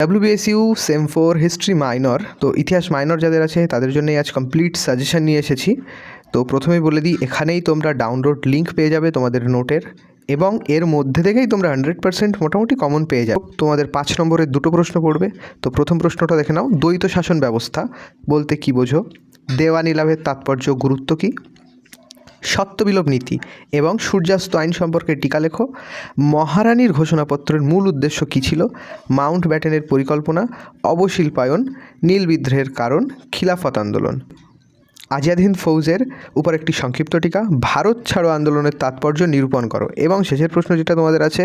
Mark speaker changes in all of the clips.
Speaker 1: WBSU same 4 history minor, তো ইতিহাস minor যাদের আছে তাদের জন্যই আজ কমপ্লিট সাজেশন নিয়ে এসেছি। তো প্রথমেই বলে দিই, এখানেই তোমরা ডাউনলোড লিঙ্ক পেয়ে যাবে তোমাদের নোটের, এবং এর মধ্যে থেকেই তোমরা 100% মোটামুটি কমন পেয়ে যাবে। তোমাদের 5 নম্বরের দুটো প্রশ্ন পড়বে। তো প্রথম প্রশ্নটা দেখে নাও, দ্বৈত শাসন ব্যবস্থা বলতে কী বোঝো? দেওয়ানি লাভের তাৎপর্য গুরুত্ব কী? সত্যবিলোপ নীতি এবং সূর্যাস্ত আইন সম্পর্কে টিকা লেখো। মহারানীর ঘোষণাপত্রের মূল উদ্দেশ্য কী ছিল? মাউন্ট ব্যাটেনের পরিকল্পনা, অবশিল্পায়ন, নীল বিদ্রোহের কারণ, খিলাফত আন্দোলন। আজাদ হিন্দ ফৌজের উপর একটি সংক্ষিপ্ত টিকা। ভারত ছাড়ো আন্দোলনের তাৎপর্য নিরূপণ করো। এবং শেষের প্রশ্ন যেটা তোমাদের আছে,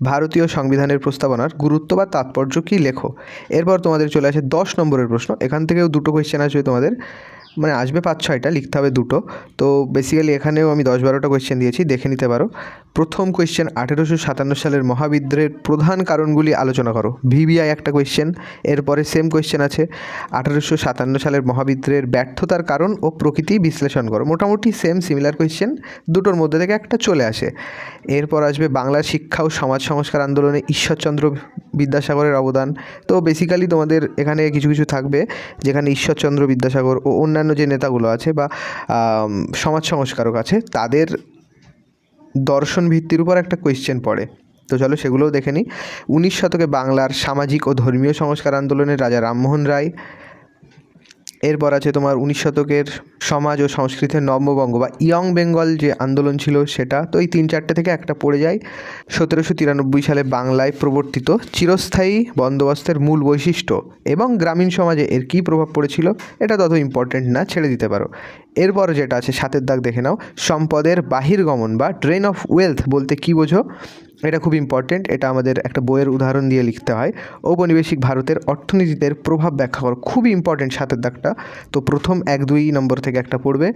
Speaker 1: ভারতীয় সংবিধানের প্রস্তাবনার গুরুত্ব বা তাৎপর্য কী লেখো। এরপর তোমাদের চলে আসে 10 নম্বরের প্রশ্ন। এখান থেকেও দুটো কোয়েশ্চেন আসবে তোমাদের, মানে আসবে 5-6টা, লিখতে হবে দুটো। তো বেসিক্যালি এখানেও আমি 10-12টা কোয়েশ্চেন দিয়েছি, দেখে নিতে পারো। প্রথম কোয়েশ্চেন, 1857 সালের মহাবিদ্রোহের প্রধান কারণগুলি আলোচনা করো। VBI একটা কোয়েশ্চেন। এরপরে সেম কোয়েশ্চেন আছে, 1857 সালের মহাবিদ্রোহের ব্যর্থতার কারণ ও প্রকৃতি বিশ্লেষণ করো। মোটামুটি সেম সিমিলার কোয়েশ্চেন, দুটোর মধ্যে থেকে একটা চলে আসে। এরপর আসবে বাংলার শিক্ষা ও সমাজ সংস্কার আন্দোলনে ঈশ্বরচন্দ্র বিদ্যাসাগরের অবদান। তো বেসিক্যালি তোমাদের এখানে কিছু কিছু থাকবে যেখানে ঈশ্বরচন্দ্র বিদ্যাসাগর ও অন্যান্য যে নেতাগুলো আছে বা সমাজ সংস্কারক আছে তাদের দর্শন ভিত্তির উপর একটা কোয়েশ্চেন পড়ে। তো চলো সেগুলোও দেখে নিই। 19 শতকে বাংলার সামাজিক ও ধর্মীয় সংস্কার আন্দোলনের রাজা রামমোহন রায়। এরপর আছে তোমার 19 শতকের সমাজ ও সংস্কৃতির নববঙ্গ বা ইয়ং বেঙ্গল যে আন্দোলন ছিল সেটা। তো এই 3-4টে থেকে একটা পড়ে যায়। 1793 সালে বাংলায় প্রবর্তিত চিরস্থায়ী বন্দোবস্তের মূল বৈশিষ্ট্য এবং গ্রামীণ সমাজে এর কী প্রভাব পড়েছিল, এটা তত ইম্পর্টেন্ট না, ছেড়ে দিতে পারো। এরপর যেটা আছে 7-এর দাগ দেখে নাও, সম্পদের বাহির্গমন বা ড্রেন অফ ওয়েলথ বলতে কী বোঝো। এটা খুব ইম্পর্টেন্ট, এটা আমাদের একটা বইয়ের উদাহরণ দিয়ে লিখতে হয়। ঔপনিবেশিক ভারতের অর্থনীতিতে প্রভাব ব্যাখ্যা করো। খুবই ইম্পর্টেন্ট 7-এর দাগটা। তো প্রথম 1-2 নম্বর থেকে একটা পড়বে।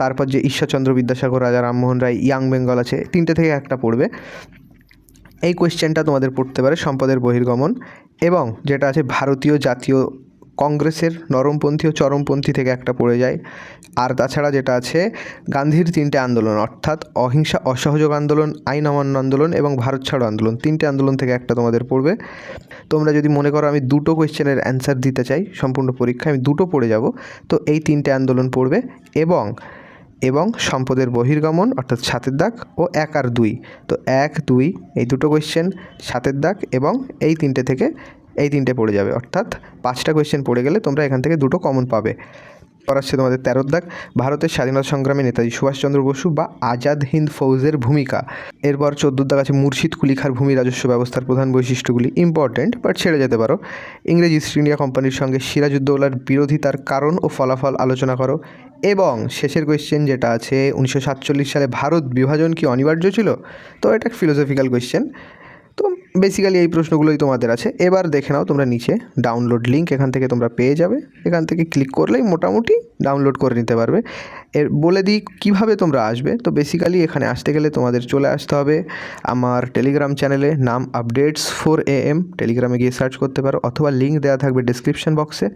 Speaker 1: তারপর যে ঈশ্বরচন্দ্র বিদ্যাসাগর, রাজা রামমোহন রায়, ইয়াং বেঙ্গল আছে, 3টে থেকে একটা পড়বে। এই কোয়েশ্চেনটা তোমাদের পড়তে পারে সম্পদের বহির্গমন। এবং যেটা আছে ভারতীয় জাতীয় কংগ্রেসের নরমপন্থী ও চরমপন্থী থেকে একটা পড়ে যায়। আর তাছাড়া যেটা আছে গান্ধীর 3টে আন্দোলন, অর্থাৎ অহিংসা অসহযোগ আন্দোলন, আইন অমান্য আন্দোলন এবং ভারত ছাড়ো আন্দোলন, 3টে আন্দোলন থেকে একটা তোমাদের পড়বে। তোমরা যদি মনে করো আমি দুটো কোয়েশ্চেনের অ্যান্সার দিতে চাই সম্পূর্ণ পরীক্ষায়, আমি দুটো পড়ে যাব, তো এই 3টে আন্দোলন পড়বে। এবং সম্পদের বহির্গমন অর্থাৎ 7-এর দাগ ও 1 আর 2। তো 1, 2 এই দুটো কোয়েশ্চেন, 7-এর দাগ এবং এই 3টে থেকে এই 3টে পড়ে যাবে, অর্থাৎ 5টা কোয়েশ্চেন পড়ে গেলে তোমরা এখান থেকে দুটো কমন পাবে। আসছে তোমাদের 13-এর দাগ, ভারতের স্বাধীনতা সংগ্রামে নেতাজি সুভাষচন্দ্র বসু বা আজাদ হিন্দ ফৌজের ভূমিকা। এরপর 14-এর দাগ আছে মুর্শিদ কুলি খাঁর ভূমি রাজস্ব ব্যবস্থার প্রধান বৈশিষ্ট্যগুলি। ইম্পর্টেন্ট, বাট ছেড়ে যেতে পারো। ইংরেজ ইস্ট ইন্ডিয়া কোম্পানির সঙ্গে সিরাজউদ্দৌলার বিরোধিতার কারণ ও ফলাফল আলোচনা করো। এবং শেষের কোয়েশ্চেন যেটা আছে 1947 সালে ভারত বিভাজন কি অনিবার্য ছিল। তো এটা ফিলোসফিক্যাল কোয়েশ্চেন। তো বেসিক্যালি এই প্রশ্নগুলোই তোমাদের আছে। এবার দেখে নাও তোমরা নিচে ডাউনলোড লিঙ্ক এখান থেকে তোমরা পেয়ে যাবে, এখান থেকে ক্লিক করলেই মোটামুটি ডাউনলোড করে নিতে পারবে। এর বলে দিই কীভাবে তোমরা আসবে। তো বেসিক্যালি এখানে আসতে গেলে তোমাদের চলে আসতে হবে আমার টেলিগ্রাম চ্যানেলে, নাম আপডেটস 4am, টেলিগ্রামে গিয়ে সার্চ করতে পারো, অথবা লিঙ্ক দেওয়া থাকবে ডিসক্রিপশন বক্সে,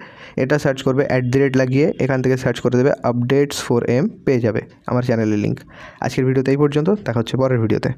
Speaker 1: এটা সার্চ করবে @ লাগিয়ে, এখান থেকে সার্চ করে দেবে আপডেটস 4am, পেয়ে যাবে আমার চ্যানেলের লিঙ্ক। আজকের ভিডিওতে এই পর্যন্ত, দেখা হচ্ছে পরের ভিডিওতে।